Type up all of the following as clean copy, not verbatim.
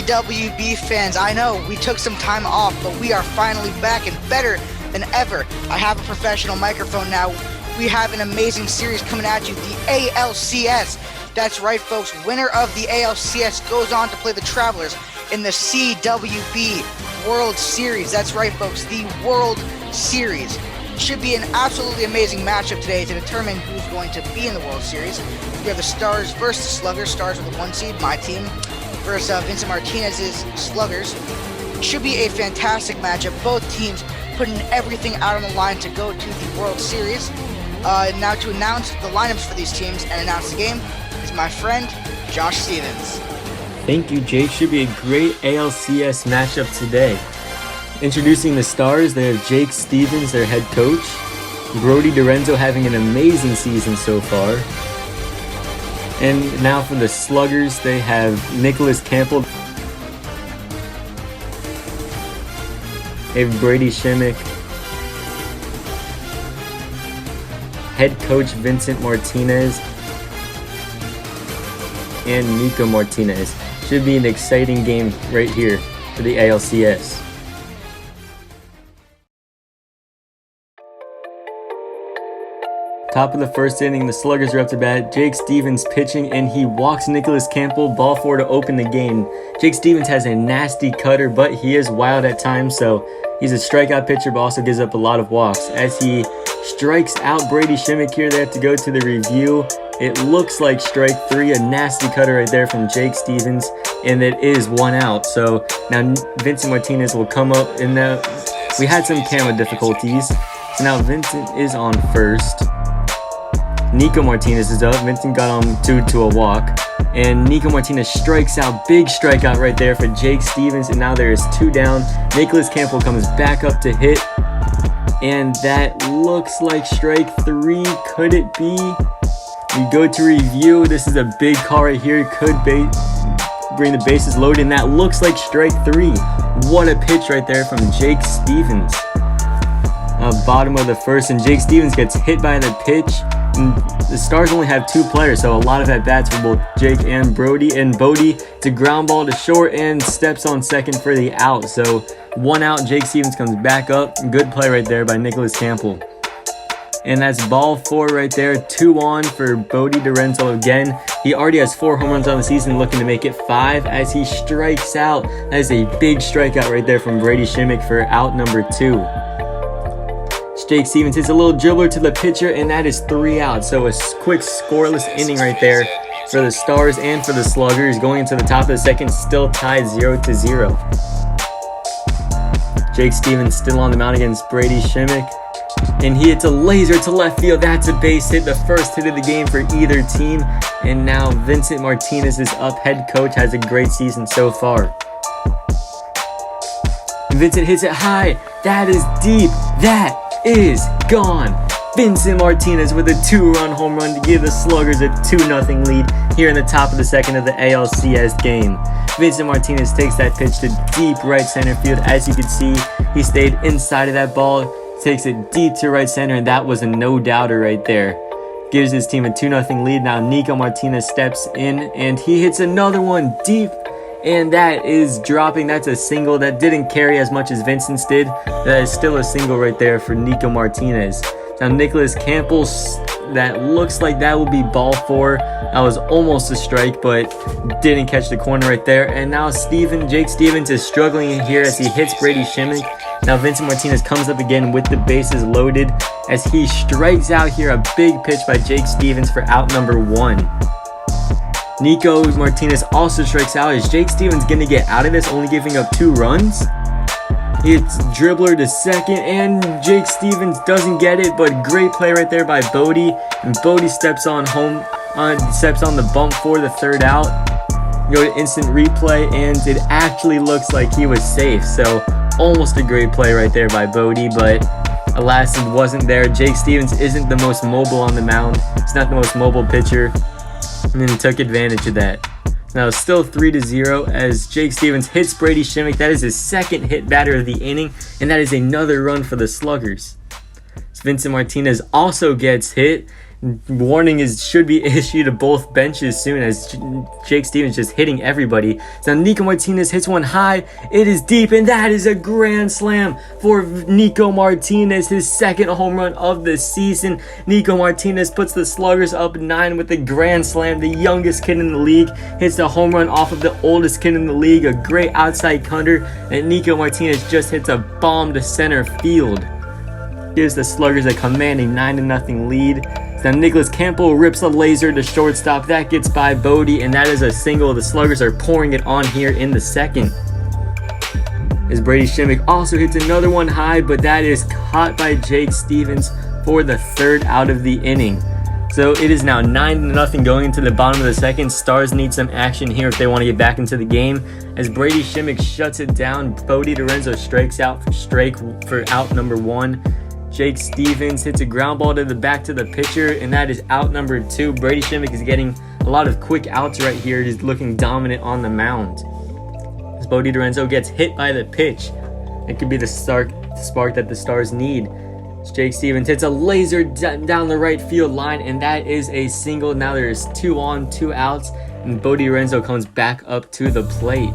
CWB fans, I know we took some time off, but we are finally back and better than ever. I have a professional microphone now. We have an amazing series coming at you, the ALCS. That's right, folks. Winner of the ALCS goes on to play the Travelers in the CWB World Series. That's right, folks, the World Series. Should be an absolutely amazing matchup today to determine who's going to be in the World Series. We have the Stars versus the Sluggers. Stars with the 1 seed, my team, versus Vincent Martinez's Sluggers. Should be a fantastic matchup. Both teams putting everything out on the line to go to the World Series. Now to announce the lineups for these teams and announce the game is my friend, Josh Stevens. Thank you, Jake. Should be a great ALCS matchup today. Introducing the Stars, they have Jake Stevens, their head coach. Brody Dorenzo having an amazing season so far. And now for the Sluggers, they have Nicholas Campbell. They have Brady Shimmick. Head coach Vincent Martinez. And Nico Martinez. Should be an exciting game right here for the ALCS. Top of the first inning, the Sluggers are up to bat. Jake Stevens pitching, and he walks Nicholas Campbell, ball 4 to open the game. Jake Stevens has a nasty cutter, but he is wild at times, so he's a strikeout pitcher, but also gives up a lot of walks. As he strikes out Brady Shimmick here, they have to go to the review. It looks like strike 3, a nasty cutter right there from Jake Stevens, and it is 1 out. So now Vincent Martinez will come up, and we had some camera difficulties. So now Vincent is on first. Nico Martinez is up. Vincent got on 2 to a walk. And Nico Martinez strikes out. Big strikeout right there for Jake Stevens. And now there is 2 down. Nicholas Campbell comes back up to hit. And that looks like strike 3. Could it be? We go to review. This is a big call right here. Could bring the bases loaded. And that looks like strike 3. What a pitch right there from Jake Stevens. Bottom of the first. And Jake Stevens gets hit by the pitch. The Stars only have 2 players, so a lot of at-bats for both Jake and Brody. And Bodie, it's a ground ball to short and steps on second for the out. So 1 out, Jake Stevens comes back up. Good play right there by Nicholas Campbell. And that's ball 4 right there. 2 on for Bodie Dorenzo again. He already has 4 home runs on the season, looking to make it 5 as he strikes out. That is a big strikeout right there from Brady Shimmick for out number 2. Jake Stevens hits a little dribbler to the pitcher, and that is 3 out. So a quick scoreless inning right there for the Stars and for the Sluggers. Going into the top of the second, still tied 0-0. Jake Stevens still on the mound against Brady Shimmick. And he hits a laser to left field. That's a base hit, the first hit of the game for either team. And now Vincent Martinez is up. Head coach has a great season so far. Vincent hits it high. That is deep. That is gone. Vincent Martinez with a 2-run home run to give the Sluggers a 2-0 lead here in the top of the second of the ALCS game. Vincent Martinez takes that pitch to deep right center field. As you can see, he stayed inside of that ball, takes it deep to right center, and that was a no-doubter right there. Gives his team a 2-0 lead. Now Nico Martinez steps in, and he hits another one deep. And that is dropping. That's a single. That didn't carry as much as Vincent's did. That is still a single right there for Nico Martinez. Now Nicholas Campbell, that looks like that will be ball 4. That was almost a strike, but didn't catch the corner right there. And now Jake Stevens is struggling here as he hits Brady Shimmick. Now Vincent Martinez comes up again with the bases loaded as he strikes out here. A big pitch by Jake Stevens for out number 1. Nico Martinez also strikes out. Is Jake Stevens going to get out of this, only giving up 2 runs? It's dribbler to second, and Jake Stevens doesn't get it, but great play right there by Bodie. And Bodie steps on the bump for the 3rd out. Go to instant replay, and it actually looks like he was safe. So almost a great play right there by Bodie, but alas, it wasn't there. Jake Stevens isn't the most mobile on the mound. He's not the most mobile pitcher. And then took advantage of that. Now it's still 3-0 as Jake Stevens hits Brady Shimmick. That is his 2nd hit batter of the inning, and that is another run for the Sluggers. Vincent Martinez also gets hit, Warning should be issued to both benches soon, as Jake Stevens just hitting everybody. So Nico Martinez hits one high. It is deep, and that is a grand slam for Nico Martinez, his second home run of the season. Nico Martinez puts the Sluggers up 9 with the grand slam. The youngest kid in the league hits the home run off of the oldest kid in the league. A great outside cutter, and Nico Martinez just hits a bomb to center field. Gives the Sluggers a commanding 9-0 lead. Now Nicholas Campbell rips a laser to shortstop. That gets by Bodie, and that is a single. The Sluggers are pouring it on here in the second. As Brady Shimmick also hits another one high, but that is caught by Jake Stevens for the third out of the inning. So it is now 9-0 going into the bottom of the second. Stars need some action here if they want to get back into the game. As Brady Shimmick shuts it down, Bodie Lorenzo strikes out for out number 1. Jake Stevens hits a ground ball to the back to the pitcher, and that is out number 2. Brady Shimmick is getting a lot of quick outs right here. He's looking dominant on the mound. As Bodie Lorenzo gets hit by the pitch, it could be the spark that the Stars need. As Jake Stevens hits a laser down the right field line, and that is a single. Now there's 2 on, 2 outs, and Bodie Lorenzo comes back up to the plate.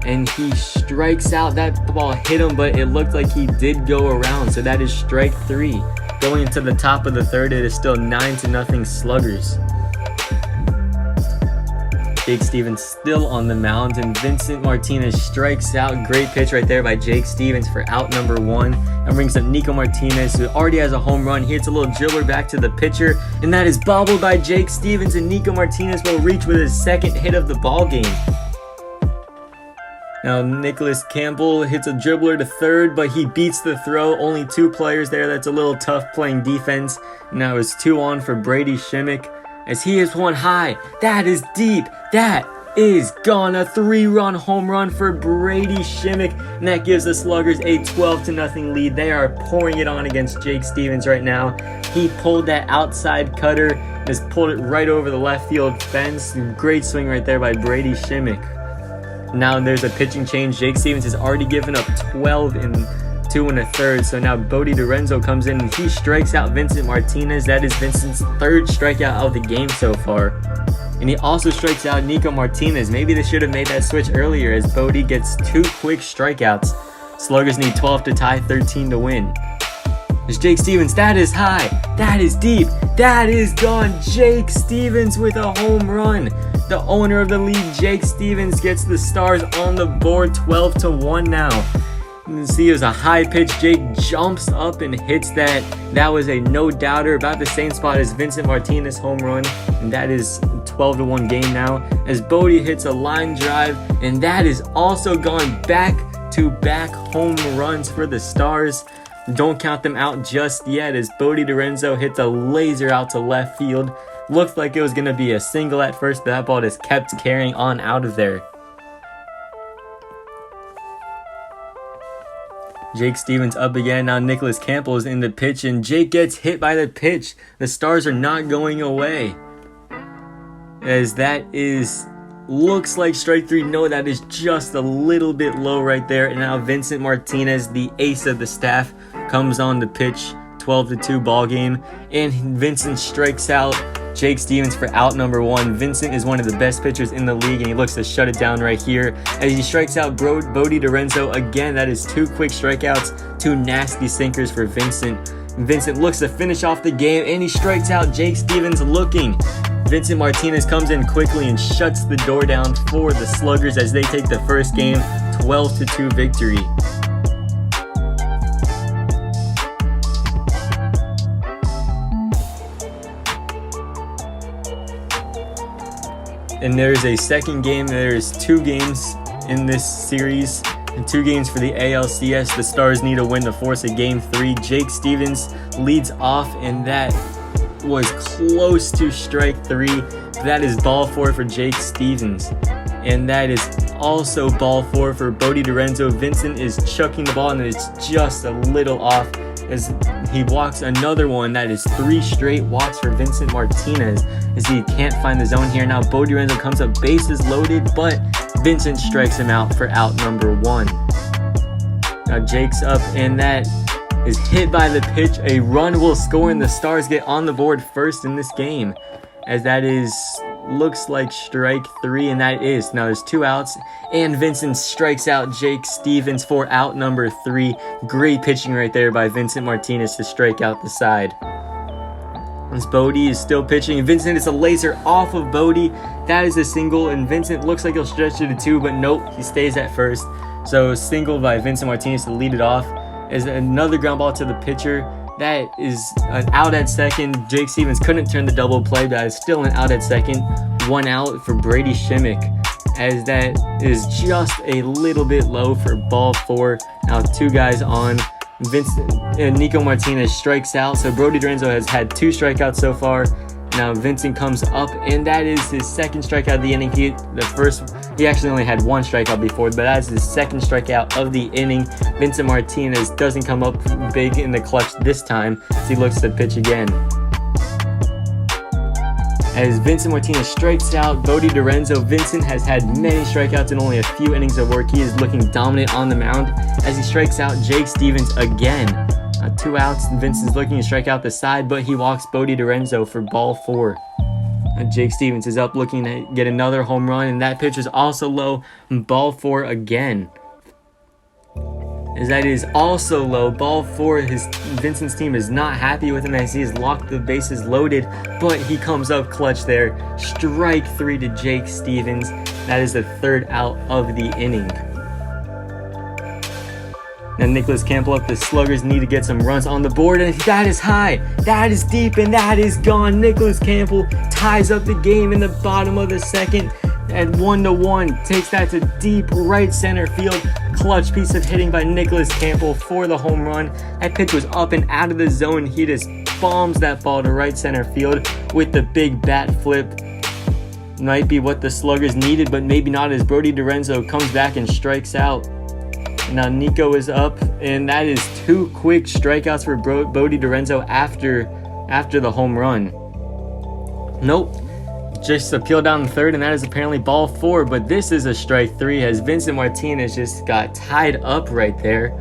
And he strikes out. That ball hit him, but it looked like he did go around. So that is strike 3. Going into the top of the third, it is still 9-0 Sluggers. Jake Stevens still on the mound, and Vincent Martinez strikes out. Great pitch right there by Jake Stevens for out number 1. And brings up Nico Martinez, who already has a home run. He hits a little dribbler back to the pitcher, and that is bobbled by Jake Stevens, and Nico Martinez will reach with his second hit of the ball game. Now Nicholas Campbell hits a dribbler to third, but he beats the throw. Only 2 players there. That's a little tough playing defense. Now it's 2 on for Brady Shimmick as he hits one high. That is deep. That is gone. A 3-run home run for Brady Shimmick, and that gives the Sluggers a 12-0 lead. They are pouring it on against Jake Stevens right now. He pulled that outside cutter, just pulled it right over the left field fence. Great swing right there by Brady Shimmick. Now there's a pitching change. Jake Stevens has already given up 12 in 2 1/3. So now Bodie Lorenzo comes in and he strikes out Vincent Martinez. That is Vincent's 3rd strikeout of the game so far. And he also strikes out Nico Martinez. Maybe they should have made that switch earlier, as Bodie gets 2 quick strikeouts. Sluggers need 12 to tie, 13 to win. There's Jake Stevens. That is high. That is deep. That is gone. Jake Stevens with a home run. The owner of the league, Jake Stevens, gets the Stars on the board, 12-1 now. You can see it was a high pitch. Jake jumps up and hits that. That was a no-doubter, about the same spot as Vincent Martinez' home run. And that is a 12-1 game now, as Bodie hits a line drive. And that is also gone. Back-to-back home runs for the Stars. Don't count them out just yet, as Bodie Lorenzo hits a laser out to left field. Looked like it was going to be a single at first, but that ball just kept carrying on out of there. Jake Stevens up again. Now Nicholas Campbell is in the pitch, and Jake gets hit by the pitch. The Stars are not going away, as that looks like strike 3. No, that is just a little bit low right there. And now Vincent Martinez, the ace of the staff, comes on the pitch. 12-2 ball game, and Vincent strikes out Jake Stevens for out number 1. Vincent is one of the best pitchers in the league, and he looks to shut it down right here as he strikes out Bodie Lorenzo again. That is 2 quick strikeouts, 2 nasty sinkers for Vincent. Vincent looks to finish off the game, and he strikes out Jake Stevens looking. Vincent Martinez comes in quickly and shuts the door down for the Sluggers as they take the first game, 12-2 victory. And there's a second game. There's 2 games in this series, and 2 games for the ALCS. The Stars need to win to force a game 3. Jake Stevens leads off, and that was close to strike 3. That is ball 4 for Jake Stevens, and that is also ball 4 for Bodie Lorenzo. Vincent is chucking the ball, and it's just a little off as he walks another one. That is 3 straight walks for Vincent Martinez as he can't find the zone here. Now Bodie Lorenzo comes up, bases loaded, but Vincent strikes him out for out number 1. Now Jake's up, and that is hit by the pitch. A run will score and the Stars get on the board first in this game, as that is looks like strike 3, and that is. Now there's 2 outs, and Vincent strikes out Jake Stevens for out number 3. Great pitching right there by Vincent Martinez to strike out the side. As Bodie is still pitching, and Vincent is a laser off of Bodie. That is a single, and Vincent looks like he'll stretch to the 2, but nope, he stays at first. So single by Vincent Martinez to lead it off. As another ground ball to the pitcher. That is an out at second. Jake Stevens couldn't turn the double play. That is still an out at second. 1 out for Brady Shimmick, as that is just a little bit low for ball 4. Now 2 guys on. Vincent and Nico Martinez strikes out. So Brody Dorenzo has had 2 strikeouts so far. Now Vincent comes up, and that is his second strikeout of the inning. He actually only had 1 strikeout before, but that is his second strikeout of the inning. Vincent Martinez doesn't come up big in the clutch this time, as he looks to pitch again. As Vincent Martinez strikes out Brody Dorenzo, Vincent has had many strikeouts in only a few innings of work. He is looking dominant on the mound as he strikes out Jake Stevens again. 2 outs, and Vincent's looking to strike out the side, but he walks Brody Dorenzo for ball 4. Jake Stevens is up looking to get another home run, and that pitch is also low. Ball 4 again. As that is also low. Ball 4. Vincent's team is not happy with him as he has locked the bases loaded, but he comes up clutch there. Strike 3 to Jake Stevens. That is the 3rd out of the inning. Now Nicholas Campbell up. The Sluggers need to get some runs on the board, and that is high, that is deep, and that is gone. Nicholas Campbell ties up the game in the bottom of the 2nd at 1-1. Takes that to deep right center field. Clutch piece of hitting by Nicholas Campbell for the home run. That pitch was up and out of the zone. He just bombs that ball to right center field with the big bat flip. Might be what the Sluggers needed, but maybe not, as Brody Dorenzo comes back and strikes out. Now Nico is up, and that is 2 quick strikeouts for Brody Dorenzo after the home run. Nope, just a peel down the 3rd, and that is apparently ball 4, but this is a strike 3 as Vincent Martinez just got tied up right there.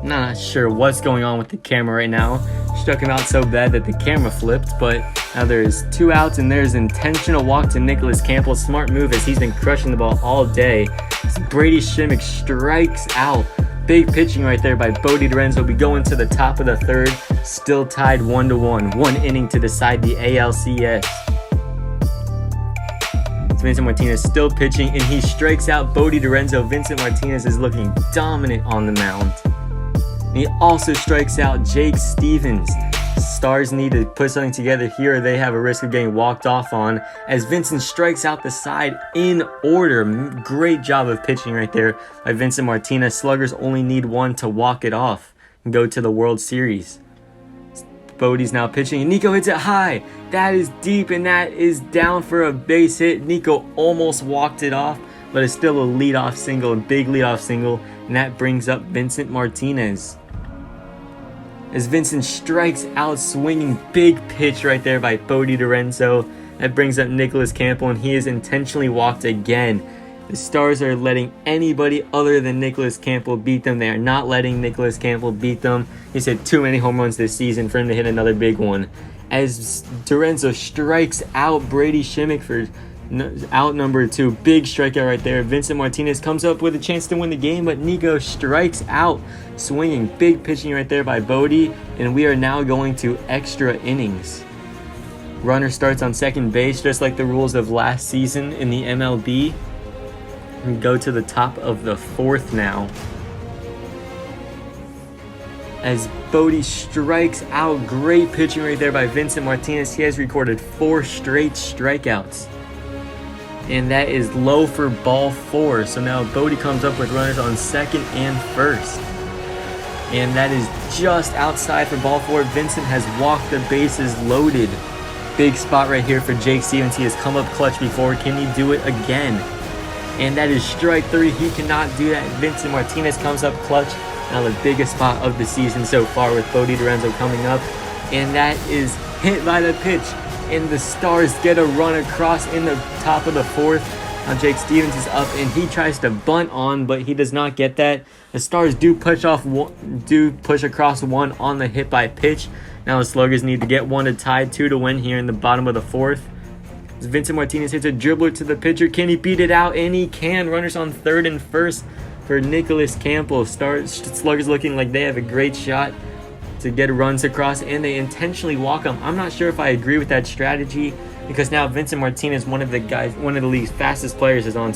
I'm not sure what's going on with the camera right now. Struck him out so bad that the camera flipped, but now there's 2 outs, and there's intentional walk to Nicholas Campbell. Smart move, as he's been crushing the ball all day. Brady Shimmick strikes out. Big pitching right there by Brody Dorenzo. We go into the top of the 3rd, still tied 1-1. 1 inning to decide the ALCS. Vincent Martinez still pitching, and he strikes out Brody Dorenzo. Vincent Martinez is looking dominant on the mound. And he also strikes out Jake Stevens. Stars need to put something together here, or they have a risk of getting walked off on, as Vincent strikes out the side in order. Great job of pitching right there by Vincent Martinez. Sluggers only need 1 to walk it off and go to the World Series. Bodie's now pitching, and Nico hits it high. That is deep, and that is down for a base hit. Nico almost walked it off, but it's still a leadoff single, a big leadoff single, and that brings up Vincent Martinez. As Vincent strikes out swinging, big pitch right there by Brody Dorenzo. That brings up Nicholas Campbell, and he is intentionally walked again. The Stars are letting anybody other than Nicholas Campbell beat them. They are not letting Nicholas Campbell beat them. He's hit too many home runs this season for him to hit another big one. As Dorenzo strikes out Brady Shimmick for out number 2. Big strikeout right there. Vincent Martinez comes up with a chance to win the game, but Nico strikes out swinging. Big pitching right there by Bodie, and we are now going to extra innings. Runner starts on second base, just like the rules of last season in the MLB. We go to the top of the 4th now, as Bodie strikes out. Great pitching right there by Vincent Martinez. He has recorded 4 straight strikeouts, and that is low for ball 4. So now Bodie comes up with runners on 2nd and 1st, and that is just outside for ball 4. Vincent has walked the bases loaded. Big spot right here for Jake Stevens. He has come up clutch before. Can he do it again? And that is strike 3. He cannot do that. Vincent Martinez comes up clutch. Now the biggest spot of the season so far, with Brody Dorenzo coming up, and that is hit by the pitch, and the Stars get a run across in the top of the 4th. Now Jake Stevens is up and he tries to bunt on, but he does not get that. The Stars do push across one on the hit by pitch. Now the Sluggers need to get one to tie, 2 to win here in the bottom of the 4th. As Vincent Martinez hits a dribbler to the pitcher. Can he beat it out? And he can. Runners on 3rd and 1st for Nicholas Campbell. Sluggers looking like they have a great shot to get runs across, and they intentionally walk them. I'm not sure if I agree with that strategy, because now Vincent Martinez, one of the league's fastest players, is in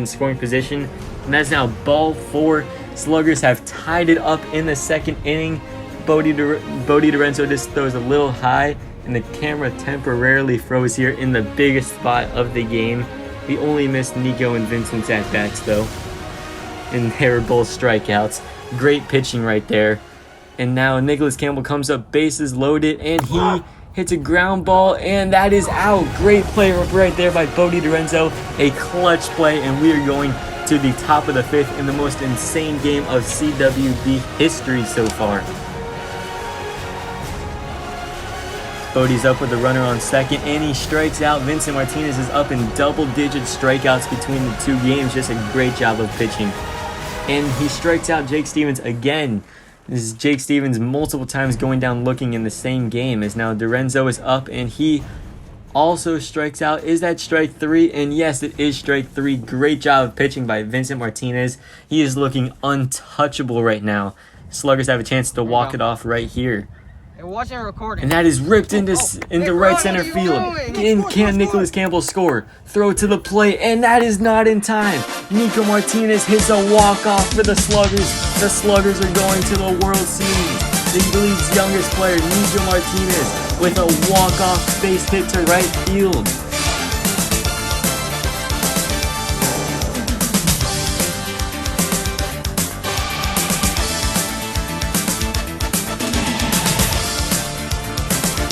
scoring position, and that's now ball 4. Sluggers have tied it up in the 2nd inning. Bodie Lorenzo just throws a little high, and the camera temporarily froze here in the biggest spot of the game. We only missed Nico and Vincent's at-bats though, and they were both strikeouts. Great pitching right there. And now Nicholas Campbell comes up, bases loaded, and he hits a ground ball, and that is out. Great play right there by Bodie Lorenzo. A clutch play, and we are going to the top of the 5th in the most insane game of CWB history so far. Bodie's up with a runner on 2nd, and he strikes out. Vincent Martinez is up in double-digit strikeouts between the 2 games. Just a great job of pitching. And he strikes out Jake Stevens again. This is Jake Stevens multiple times going down looking in the same game, as now Lorenzo is up and he also strikes out. Is that strike 3? And yes, it is strike 3. Great job of pitching by Vincent Martinez. He is looking untouchable right now. Sluggers have a chance to walk it off right here. Watching a recording. And that is ripped into right center field. Can Nicholas Campbell score? Throw to the plate, and that is not in time. Nico Martinez hits a walk-off for the Sluggers. The Sluggers are going to the World Series. The league's youngest player, Nico Martinez, with a walk-off base hit to right field.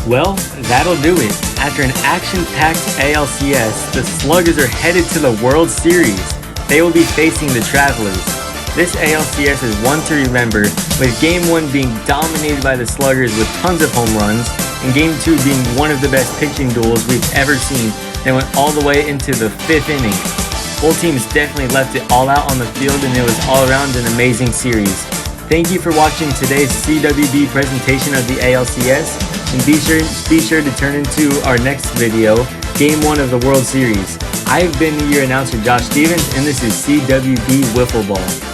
Well, that'll do it. After an action-packed ALCS, the Sluggers are headed to the World Series. They will be facing the Travelers. This ALCS is one to remember, with Game 1 being dominated by the Sluggers with tons of home runs, and Game 2 being one of the best pitching duels we've ever seen that went all the way into the 5th inning. Both teams definitely left it all out on the field, and it was all around an amazing series. Thank you for watching today's CWB presentation of the ALCS. And be sure to turn into our next video, Game 1 of the World Series. I've been your announcer, Josh Stevens, and this is CWB Wiffle Ball.